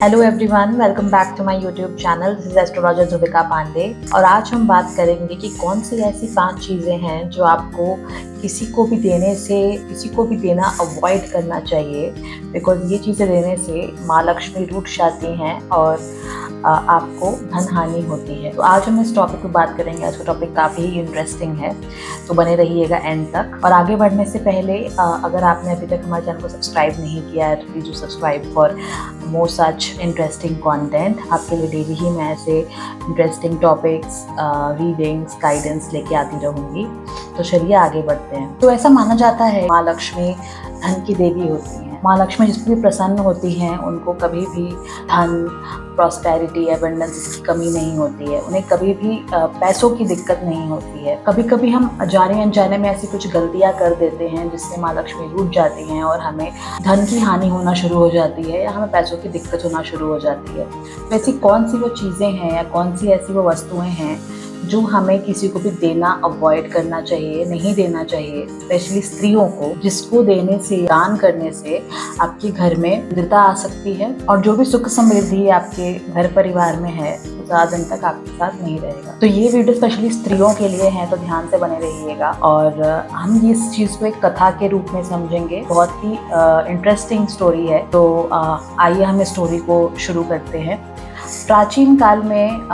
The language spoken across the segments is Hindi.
Hello everyone, welcome back to my YouTube channel. This is astrologer Jubika Pandey और आज हम बात करेंगे कि कौन सी ऐसी 5 चीज़ें हैं जो आपको किसी को भी देना अवॉइड करना चाहिए, बिकॉज ये चीज़ें देने से माँ लक्ष्मी रूठ जाती हैं और आपको धन हानि होती है। तो आज हम इस टॉपिक पर बात करेंगे। आज का टॉपिक काफ़ी इंटरेस्टिंग है, तो बने रहिएगा एंड तक। और आगे बढ़ने से पहले अगर आपने अभी तक हमारे चैनल को सब्सक्राइब नहीं किया है, please do subscribe for more such interesting content. आपके लिए डेली ही मैं ऐसे इंटरेस्टिंग टॉपिक्स, रीडिंग्स, गाइडेंस लेके आती रहूँगी। तो चलिए आगे बढ़ते हैं। तो ऐसा माना जाता है माँ लक्ष्मी धन की देवी होती हैं। माँ लक्ष्मी जिस पर भी प्रसन्न होती हैं उनको कभी भी धन, प्रॉस्पेरिटी, एबंडेंस की कमी नहीं होती है। उन्हें कभी भी पैसों की दिक्कत नहीं होती है। कभी कभी हम जाने अनजाने में ऐसी कुछ गलतियाँ कर देते हैं जिससे माँ लक्ष्मी रूठ जाती हैं और हमें धन की हानि होना शुरू हो जाती है या हमें पैसों की दिक्कत होना शुरू हो जाती है। तो ऐसी कौन सी वो चीज़ें हैं या कौन सी ऐसी वो वस्तुएं हैं जो हमें किसी को भी देना अवॉइड करना चाहिए, नहीं देना चाहिए, स्पेशली स्त्रियों को, जिसको देने से, दान करने से आपके घर में दृढ़ता आ सकती है और जो भी सुख समृद्धि आपके घर परिवार में है वो ज़्यादा दिन तक आपके साथ नहीं रहेगा। तो ये वीडियो स्पेशली स्त्रियों के लिए है, तो ध्यान से बने रहिएगा। और हम इस चीज़ को एक कथा के रूप में समझेंगे। बहुत ही इंटरेस्टिंग स्टोरी है। तो आइए हम इस स्टोरी को शुरू करते हैं। प्राचीन काल में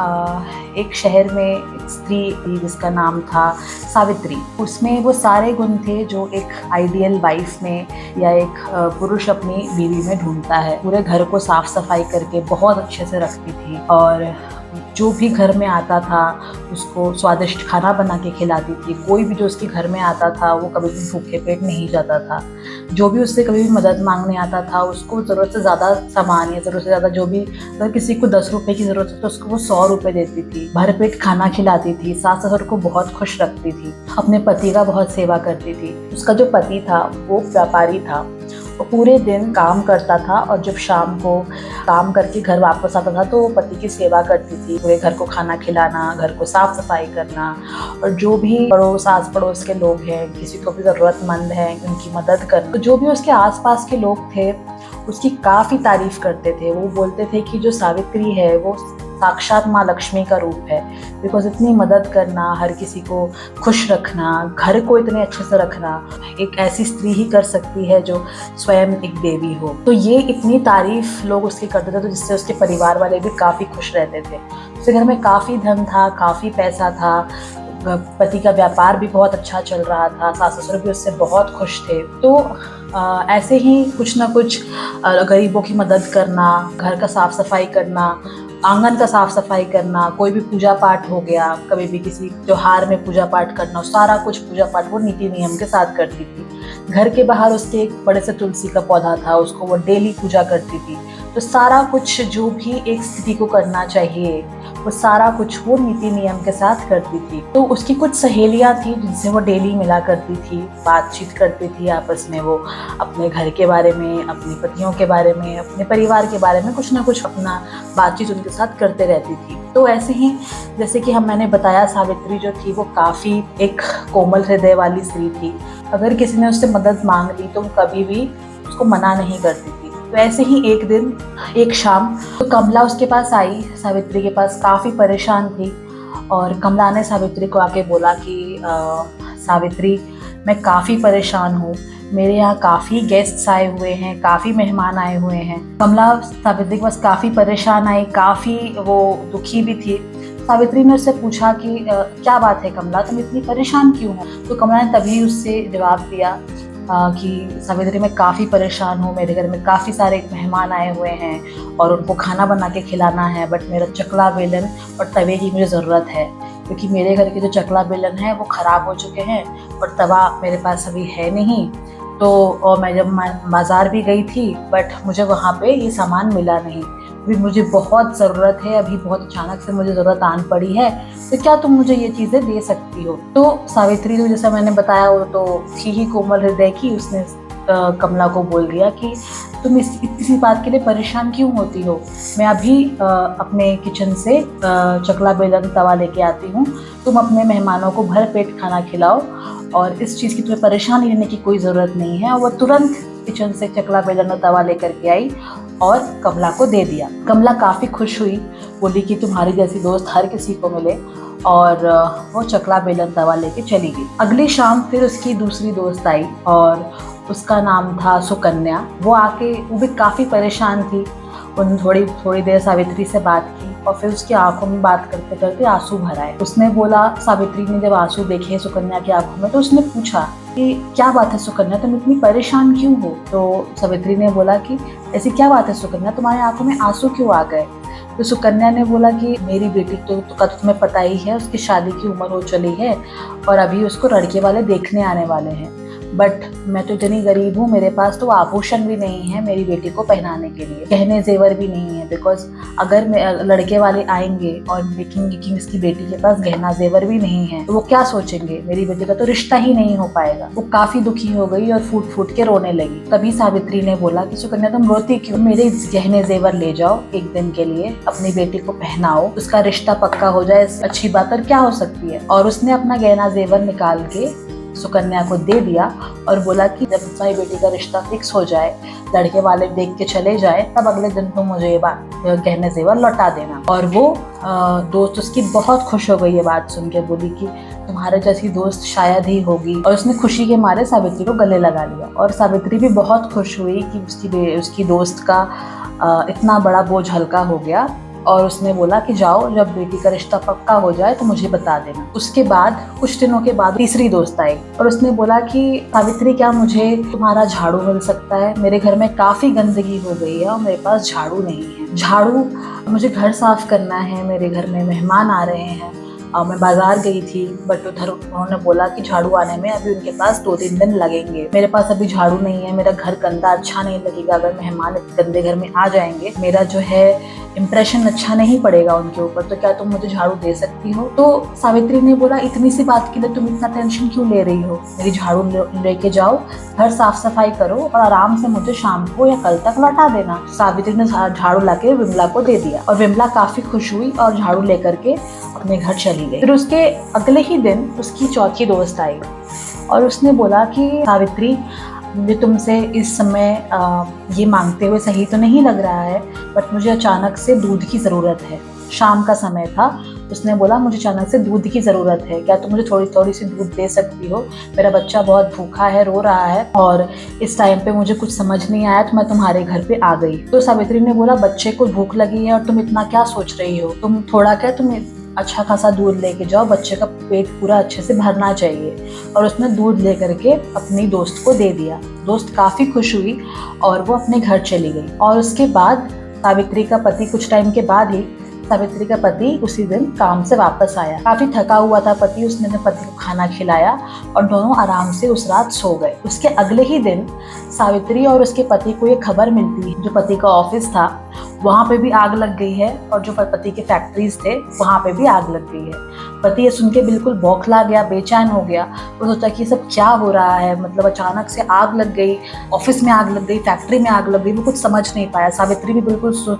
एक शहर में एक स्त्री थी जिसका नाम था सावित्री। उसमें वो सारे गुण थे जो एक आइडियल वाइफ में या एक पुरुष अपनी बीवी में ढूंढता है। पूरे घर को साफ सफाई करके बहुत अच्छे से रखती थी और जो भी घर में आता था उसको स्वादिष्ट खाना बना के खिलाती थी। कोई भी जो उसके घर में आता था वो कभी भी भूखे पेट नहीं जाता था। जो भी उससे कभी भी मदद मांगने आता था उसको ज़रूरत से ज़्यादा सामान या ज़रूरत से ज़्यादा जो भी, अगर किसी को 10 रुपए की ज़रूरत है तो उसको वो 100 रुपए देती थी। भरपेट खाना खिलाती थी, सास ससुर को बहुत खुश रखती थी, अपने पति का बहुत सेवा करती थी। उसका जो पति था वो व्यापारी था। वो पूरे दिन काम करता था और जब शाम को काम करके घर वापस आता था तो वो पति की सेवा करती थी। पूरे घर को खाना खिलाना, घर को साफ सफाई करना और जो भी आस पड़ोस के लोग हैं, किसी को भी ज़रूरतमंद है उनकी मदद करना। तो जो भी उसके आसपास के लोग थे उसकी काफ़ी तारीफ करते थे। वो बोलते थे कि जो सावित्री है वो साक्षात माँ लक्ष्मी का रूप है, बिकॉज इतनी मदद करना, हर किसी को खुश रखना, घर को इतने अच्छे से रखना एक ऐसी स्त्री ही कर सकती है जो स्वयं एक देवी हो। तो ये इतनी तारीफ लोग उसकी करते थे, तो जिससे उसके परिवार वाले भी काफ़ी खुश रहते थे। उसके घर में काफ़ी धन था, काफ़ी पैसा था, पति का व्यापार भी बहुत अच्छा चल रहा था, सास ससुर भी उससे बहुत खुश थे। तो ऐसे ही कुछ ना कुछ गरीबों की मदद करना, घर का साफ सफाई करना, आंगन का साफ सफाई करना, कोई भी पूजा पाठ हो गया, कभी भी किसी त्योहार में पूजा पाठ करना, सारा कुछ पूजा पाठ वो नीति नियम के साथ करती थी। घर के बाहर उसके एक बड़े से तुलसी का पौधा था, उसको वो डेली पूजा करती थी। तो सारा कुछ जो भी एक स्त्री को करना चाहिए वो सारा कुछ वो नीति नियम के साथ करती थी। तो उसकी कुछ सहेलियां थी जिनसे वो डेली मिला करती थी, बातचीत करती थी आपस में। वो अपने घर के बारे में, अपने पतियों के बारे में, अपने परिवार के बारे में कुछ ना कुछ अपना बातचीत उनके साथ करते रहती थी। तो ऐसे ही जैसे कि मैंने बताया, सावित्री जो थी वो काफ़ी एक कोमल हृदय वाली स्त्री थी। अगर किसी ने उससे मदद मांग ली तो वो कभी भी उसको मना नहीं करती थी। तो ऐसे ही एक दिन, एक शाम, तो कमला उसके पास आई, सावित्री के पास, काफ़ी परेशान थी। और कमला ने सावित्री को आके बोला कि सावित्री, मैं काफ़ी परेशान हूँ, मेरे यहाँ काफ़ी गेस्ट्स आए हुए हैं, काफ़ी मेहमान आए हुए हैं। कमला सावित्री के पास काफ़ी परेशान आई, काफ़ी वो दुखी भी थी। सावित्री ने उससे पूछा कि क्या बात है कमला, तुम इतनी परेशान क्यों हो? तो कमला ने तभी उससे जवाब दिया कि सावित्री, मैं काफ़ी परेशान हूँ, मेरे घर में काफ़ी सारे मेहमान आए हुए हैं और उनको खाना बना के खिलाना है, बट मेरा चकला बेलन और तवे की मुझे ज़रूरत है, क्योंकि मेरे घर के जो चकला बेलन है वो ख़राब हो चुके हैं और तवा मेरे पास अभी है नहीं। तो और मैं जब बाज़ार भी गई थी बट मुझे वहाँ पे ये सामान मिला नहीं। अभी मुझे बहुत ज़रूरत है, अभी बहुत अचानक से मुझे ज़रूरत आन पड़ी है, तो क्या तुम मुझे ये चीज़ें दे सकती हो? तो सावित्री को, जैसा मैंने बताया, वो तो थी ही कोमल हृदय की, उसने कमला को बोल दिया कि तुम इतनी सी बात के लिए परेशान क्यों होती हो? मैं अभी अपने किचन से चकला बेलन तवा लेके आती हूँ, तुम अपने मेहमानों को भर पेट खाना खिलाओ और इस चीज़ की तुम्हें परेशानी लेने की कोई ज़रूरत नहीं है। और वो तुरंत किचन से चकला बेलन और तवा लेकर के आई और कमला को दे दिया। कमला काफ़ी खुश हुई, बोली कि तुम्हारी जैसी दोस्त हर किसी को मिले, और वो चकला बेलन तवा लेके चली गई। अगली शाम फिर उसकी दूसरी दोस्त आई और उसका नाम था सुकन्या। वो आके वो भी काफ़ी परेशान थी। उन्होंने थोड़ी देर सावित्री से बात की और फिर उसकी आंखों में बात करते करते आंसू भर आए। उसने बोला, सावित्री ने जब आंसू देखे सुकन्या की आंखों में तो उसने पूछा कि क्या बात है सुकन्या, तुम इतनी परेशान क्यों हो? तो सावित्री ने बोला कि ऐसी क्या बात है सुकन्या, तुम्हारी आंखों में आंसू क्यों आ गए? तो सुकन्या ने बोला कि मेरी बेटी तो तुम्हें पता ही है, उसकी शादी की उम्र हो चली है और अभी उसको लड़के वाले देखने आने वाले हैं। बट मैं तो इतनी गरीब हूँ, मेरे पास तो आभूषण भी नहीं है मेरी बेटी को पहनाने के लिए, गहने जेवर भी नहीं है। बिकॉज अगर लड़के वाले आएंगे और देखेंगे कि इसकी बेटी के पास गहना जेवर भी नहीं है तो वो क्या सोचेंगे, मेरी बेटी का तो रिश्ता ही नहीं हो पाएगा। वो काफी दुखी हो गई और फूट फूट के रोने लगी। तभी सावित्री ने बोला कि सुकन्या तुम रोती क्यों, मेरे गहने जेवर ले जाओ एक दिन के लिए, अपनी बेटी को पहनाओ, उसका रिश्ता पक्का हो जाए, अच्छी बात और क्या हो सकती है। और उसने अपना गहना जेवर निकाल के सुकन्या को दे दिया और बोला कि जब तुम्हारी बेटी का रिश्ता फिक्स हो जाए, लड़के वाले देख के चले जाए, तब अगले दिन तुम मुझे ये गहने जेवर लौटा देना। और वो दोस्त उसकी बहुत खुश हो गई ये बात सुन के, बोली कि तुम्हारे जैसी दोस्त शायद ही होगी। और उसने खुशी के मारे सावित्री को गले लगा लिया और सावित्री भी बहुत खुश हुई कि उसकी दोस्त का इतना बड़ा बोझ हल्का हो गया। और उसने बोला कि जाओ, जब बेटी का रिश्ता पक्का हो जाए तो मुझे बता देना। उसके बाद कुछ दिनों के बाद तीसरी दोस्त आई और उसने बोला कि सावित्री क्या मुझे तुम्हारा झाड़ू मिल सकता है? मेरे घर में काफी गंदगी हो गई है और मेरे पास झाड़ू नहीं है। झाड़ू, मुझे घर साफ करना है, मेरे घर में मेहमान आ रहे हैं। मैं बाजार गई थी बट उधर उन्होंने बोला कि झाड़ू आने में अभी उनके पास 2-3 दिन लगेंगे। मेरे पास अभी झाड़ू नहीं है, मेरा घर गंदा अच्छा नहीं लगेगा, अगर मेहमान गंदे घर में आ जाएंगे, मेरा जो है इम्प्रेशन अच्छा नहीं पड़ेगा उनके ऊपर, तो क्या तुम मुझे झाड़ू दे सकती हो? तो सावित्री ने बोला, इतनी सी बात के लिए तुम इतना टेंशन क्यों ले रही हो? मेरी झाड़ू लेके जाओ, घर साफ सफाई करो और आराम से मुझे शाम को या कल तक लौटा देना। सावित्री ने झाड़ू लाके विमला को दे दिया और विमला काफी खुश हुई और झाड़ू लेकर के अपने घर चली गई। फिर उसके अगले ही दिन उसकी चौथी दोस्त आई और उसने बोला कि सावित्री, मुझे तुमसे इस समय ये मांगते हुए सही तो नहीं लग रहा है, बट मुझे अचानक से दूध की ज़रूरत है। शाम का समय था, उसने बोला मुझे अचानक से दूध की ज़रूरत है, क्या तुम मुझे थोड़ी सी दूध दे सकती हो? मेरा बच्चा बहुत भूखा है, रो रहा है और इस टाइम पे मुझे कुछ समझ नहीं आया तो मैं तुम्हारे घर पे आ गई। तो सावित्री ने बोला, बच्चे को भूख लगी है और तुम इतना क्या सोच रही हो? तुम थोड़ा क्या, तुम अच्छा खासा दूध लेके जाओ, बच्चे का पेट पूरा अच्छे से भरना चाहिए। और उसने दूध लेकर के अपनी दोस्त को दे दिया। दोस्त काफ़ी खुश हुई और वो अपने घर चली गई। और उसके बाद सावित्री का पति कुछ टाइम के बाद ही सावित्री का पति उसी दिन काम से वापस आया। काफी थका हुआ था पति, उसने अपने पति को खाना खिलाया और दोनों आराम से उस रात सो गए। उसके अगले ही दिन सावित्री और उसके पति को ये खबर मिलती है, जो पति का ऑफिस था वहाँ पे भी आग लग गई है और जो पति के फैक्ट्रीज थे वहाँ पे भी आग लग गई है। पति ये सुन के बिल्कुल बौखला गया, बेचैन हो गया। वो सोचा कि सब क्या हो रहा है, मतलब अचानक से आग लग गई, ऑफिस में आग लग गई, फैक्ट्री में आग लग गई, वो कुछ समझ नहीं पाया। सावित्री भी बिल्कुल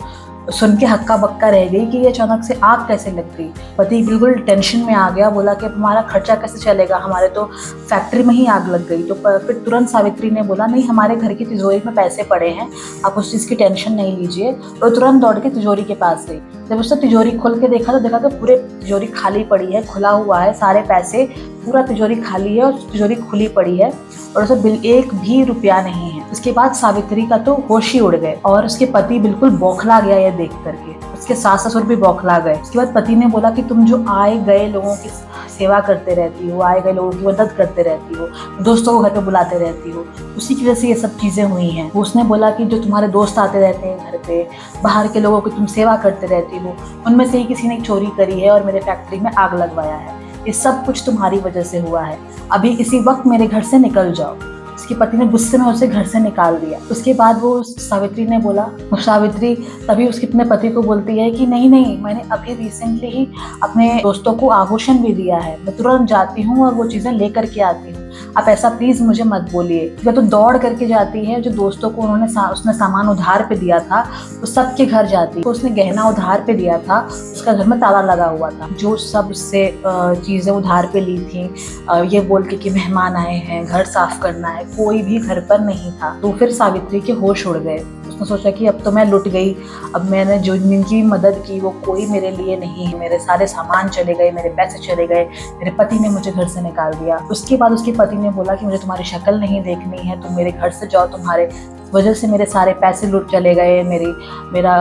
सुन के हक्का बक्का रह गई कि ये अचानक से आग कैसे लग गई। पति बिल्कुल टेंशन में आ गया, बोला कि हमारा खर्चा कैसे चलेगा, हमारे तो फैक्ट्री में ही आग लग गई। तो फिर तुरंत सावित्री ने बोला, नहीं हमारे घर की तिजोरी में पैसे पड़े हैं, आप उस चीज़ की टेंशन नहीं लीजिए। तो तुरंत दौड़ के तिजोरी के पास गई। जब उसने तिजोरी खोल के देखा तो देखा कि पूरे तिजोरी खाली पड़ी है, खुला हुआ है, सारे पैसे, पूरा तिजोरी खाली है और तिजोरी खुली पड़ी है और उसमें बिल एक भी रुपया नहीं है। उसके बाद सावित्री का तो होश ही उड़ गए और उसके पति बिल्कुल बौखला गया ये देख करके। उसके सास ससुर भी बौखला गए। उसके बाद पति ने बोला कि तुम जो आए गए लोगों की सेवा करते रहती हो, आए गए लोगों की मदद करते रहती हो, दोस्तों को घर पे बुलाते रहती हो, उसी की वजह से ये सब चीज़ें हुई हैं। उसने बोला कि जो तुम्हारे दोस्त आते रहते हैं घर पे, बाहर के लोगों की तुम सेवा करते रहती हो, उनमें से ही किसी ने चोरी करी है और मेरे फैक्ट्री में आग लगवाया है। ये सब कुछ तुम्हारी वजह से हुआ है, अभी इसी वक्त मेरे घर से निकल जाओ। उसके पति ने गुस्से में उसे घर से निकाल दिया। उसके बाद वो सावित्री ने बोला, सावित्री तभी उसके अपने पति को बोलती है कि नहीं नहीं, मैंने अभी रिसेंटली ही अपने दोस्तों को आभूषण भी दिया है, मैं तुरंत जाती हूँ और वो चीज़ें लेकर के आती हूँ, आप ऐसा प्लीज मुझे मत बोलिए। वह तो दौड़ करके जाती है, जो दोस्तों को उसने सामान उधार पे दिया था वो सबके घर जाती है। तो उसने गहना उधार पे दिया था, उसका घर में ताला लगा हुआ था, जो सब उससे चीज़ें उधार पे ली थी, ये बोल के कि मेहमान आए हैं, घर साफ करना है, कोई भी घर पर नहीं था। तो फिर सावित्री के होश उड़ गए। उसने सोचा कि अब तो मैं लुट गई, अब मैंने जो जिनकी मदद की वो कोई मेरे लिए नहीं है, मेरे सारे सामान चले गए, मेरे पैसे चले गए, मेरे पति ने मुझे घर से निकाल दिया। उसके बाद उसके पति ने बोला कि मुझे तुम्हारी शक्ल नहीं देखनी है, तुम मेरे घर से जाओ, तुम्हारे वजह से मेरे सारे पैसे लुट चले गए, मेरा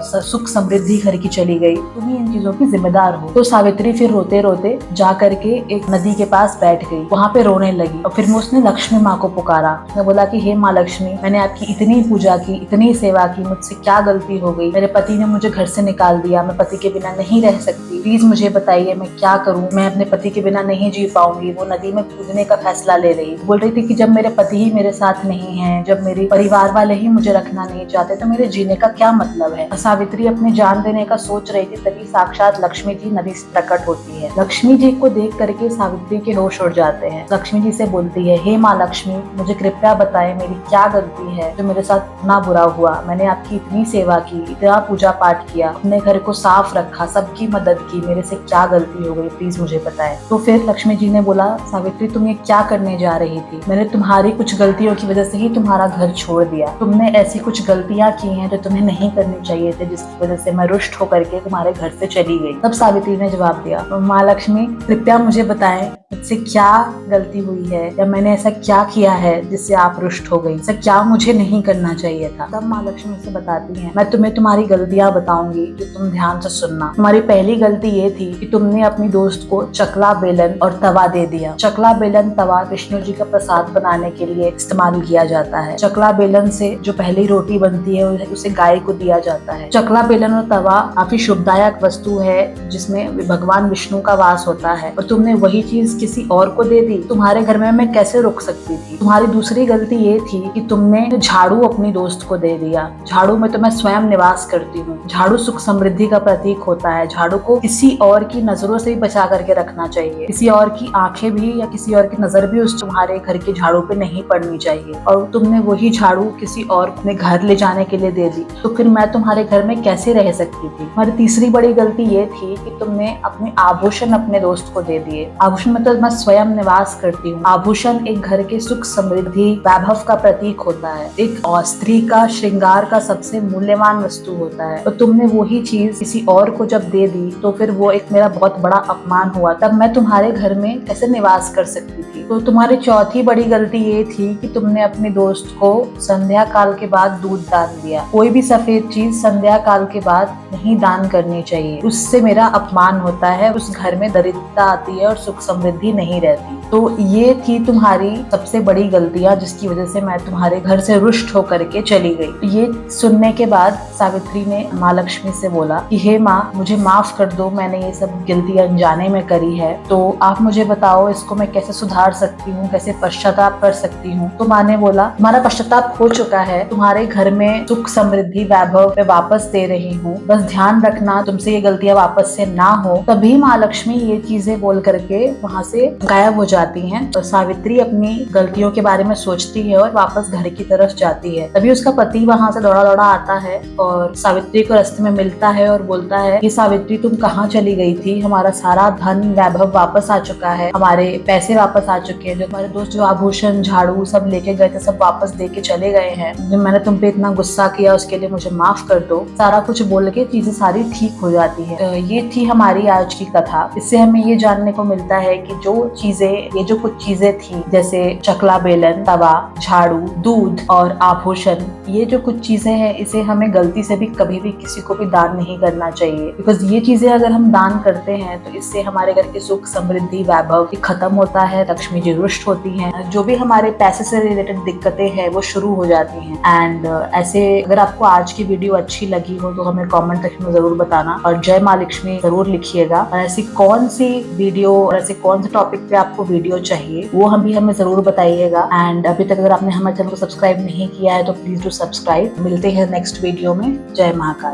सुख समृद्धि घर की चली गई, तुम ही इन चीजों की जिम्मेदार हो। तो सावित्री फिर रोते रोते जा करके एक नदी के पास बैठ गई, वहां पे रोने लगी और फिर उसने लक्ष्मी माँ को पुकारा। उसने बोला कि हे माँ लक्ष्मी, मैंने आपकी इतनी पूजा की, इतनी सेवा की, मुझसे क्या गलती हो गई? मेरे पति ने मुझे घर से निकाल दिया, मैं पति के बिना नहीं रह सकती, प्लीज मुझे बताइए मैं क्या करूँ, मैं अपने पति के बिना नहीं जी पाऊंगी। वो नदी में कूदने का फैसला ले रही, बोल रही थी कि जब मेरे पति ही मेरे साथ नहीं है, जब मेरे परिवार वाले ही मुझे रखना नहीं चाहते, तो मेरे जीने का क्या मतलब है। सावित्री अपनी जान देने का सोच रही थी, तभी साक्षात लक्ष्मी जी नदी से प्रकट होती है। लक्ष्मी जी को देख करके सावित्री के होश उड़ जाते हैं। लक्ष्मी जी से बोलती है, हे माँ लक्ष्मी, मुझे कृपया बताएं मेरी क्या गलती है जो मेरे साथ इतना बुरा हुआ। मैंने आपकी इतनी सेवा की, इतना पूजा पाठ किया, अपने घर को साफ रखा, सबकी मदद की, मेरे से क्या गलती हो गई, प्लीज मुझे बताएं। तो फिर लक्ष्मी जी ने बोला, सावित्री तुम ये क्या करने जा रही थी? मैंने तुम्हारी कुछ गलतियों की वजह से ही तुम्हारा घर छोड़ दिया। तुमने ऐसी कुछ गलतियां की हैं जो तुम्हें नहीं करनी चाहिए थे, जिसकी वजह से मैं रुष्ट होकर के तुम्हारे घर से चली गई। तब सावित्री ने जवाब दिया, माँ लक्ष्मी कृपया मुझे बताएं मुझसे क्या गलती हुई है, या मैंने ऐसा क्या किया है जिससे आप रुष्ट हो गई, ऐसा क्या मुझे नहीं करना चाहिए था। तब माँ लक्ष्मी से बताती है, मैं तुम्हें तुम्हारी गलतियां बताऊंगी जो तुम ध्यान से सुनना। तुम्हारी पहली गलती ये थी कि तुमने अपनी दोस्त को चकला बेलन और तवा दे दिया। चकला बेलन तवा विष्णु जी का प्रसाद बनाने के लिए इस्तेमाल किया जाता है। चकला बेलन से जो पहली रोटी बनती है उसे गाय को दिया जाता है। चकला बेलन और तवा काफी शुभदायक वस्तु है जिसमें भगवान विष्णु का वास होता है, और तुमने वही चीज किसी और को दे दी। तुम्हारे घर में मैं कैसे रुक सकती थी। तुम्हारी दूसरी गलती ये थी कि तुमने झाड़ू अपनी दोस्त को दे दिया। झाड़ू में तो मैं स्वयं निवास करती हूँ। झाड़ू सुख समृद्धि का प्रतीक होता है। झाड़ू को किसी और की नजरों से भी बचा करके रखना चाहिए, किसी और की आंखें भी या किसी और की नजर भी उस तुम्हारे घर के झाड़ू पे नहीं पड़नी चाहिए। और तुमने वही झाड़ू किसी और अपने घर ले जाने के लिए दे दी, तो फिर मैं तुम्हारे घर में कैसे रह सकती थी। हमारी तीसरी बड़ी गलती ये थी कि तुमने अपने आभूषण अपने दोस्त को दे दिए। आभूषण में तो मैं स्वयं निवास करती हूँ। आभूषण एक घर के सुख समृद्धि वैभव का प्रतीक होता है, एक स्त्री का श्रृंगार का सबसे मूल्यवान वस्तु होता है, तो तुमने वही चीज किसी और को जब दे दी तो फिर वो एक मेरा बहुत बड़ा अपमान हुआ। तब मैं तुम्हारे घर में कैसे निवास कर सकती थी। तो तुम्हारी चौथी बड़ी गलती ये थी कि तुमने अपने दोस्त को संध्या काल के बाद दूध दान दिया। कोई भी सफेद चीज संध्या काल के बाद नहीं दान करनी चाहिए, उससे मेरा अपमान होता है, उस घर में दरिद्रता आती है और सुख समृद्धि नहीं रहती। तो ये थी तुम्हारी सबसे बड़ी गलतियां जिसकी वजह से मैं तुम्हारे घर से रुष्ट होकर के चली गई। ये सुनने के बाद सावित्री ने माँ लक्ष्मी से बोला कि हे माँ, मुझे माफ कर दो, मैंने ये सब गलती अनजाने में करी है, तो आप मुझे बताओ इसको मैं कैसे सुधार सकती हूँ, कैसे पश्चाताप कर सकती हूँ। तो माँ ने बोला, तुम्हारा पश्चाताप हो चुका है, तुम्हारे घर में सुख समृद्धि वैभव मैं वापस दे रही हूँ, बस ध्यान रखना तुमसे ये गलतियां वापस से ना हो। तभी माँ लक्ष्मी ये चीजें बोल करके वहाँ से गायब हो जाती हैं। तो सावित्री अपनी गलतियों के बारे में सोचती है और वापस घर की तरफ जाती है। तभी उसका पति वहाँ से दौड़ा दौड़ा आता है और सावित्री को रास्ते में मिलता है और बोलता है कि सावित्री तुम कहाँ चली गई थी, हमारा सारा धन वैभव वापस आ चुका है, हमारे पैसे वापस आ चुके हैं, जो हमारे दोस्त जो आभूषण झाड़ू सब लेके गए थे सब वापस दे के चले गए हैं, जो मैंने तुम पे इतना गुस्सा किया उसके लिए मुझे माफ कर दो। सारा कुछ बोल के चीजें सारी ठीक हो जाती है। ये थी हमारी आज की कथा। इससे हमें ये जानने को मिलता है कि ये जो कुछ चीजें थी जैसे चकला बेलन, तवा, झाड़ू, दूध और आभूषण, ये जो कुछ चीजें हैं इसे हमें गलती से भी कभी भी किसी को भी दान नहीं करना चाहिए। बिकॉज ये चीजें अगर हम दान करते हैं तो इससे हमारे घर के सुख समृद्धि वैभव खत्म होता है, लक्ष्मी जी रुष्ट होती हैं, जो भी हमारे पैसे से रिलेटेड दिक्कतें हैं वो शुरू हो जाती हैं। एंड ऐसे अगर आपको आज की वीडियो अच्छी लगी हो तो हमें कमेंट सेक्शन में जरूर बताना और जय माँ लक्ष्मी जरूर लिखिएगा। और ऐसी कौन सी वीडियो और ऐसे कौन से टॉपिक पे आपको वीडियो चाहिए वो हमें जरूर बताइएगा। एंड अभी तक अगर आपने हमारे चैनल को सब्सक्राइब नहीं किया है तो प्लीज डू सब्सक्राइब। मिलते हैं नेक्स्ट वीडियो में। जय महाकाल।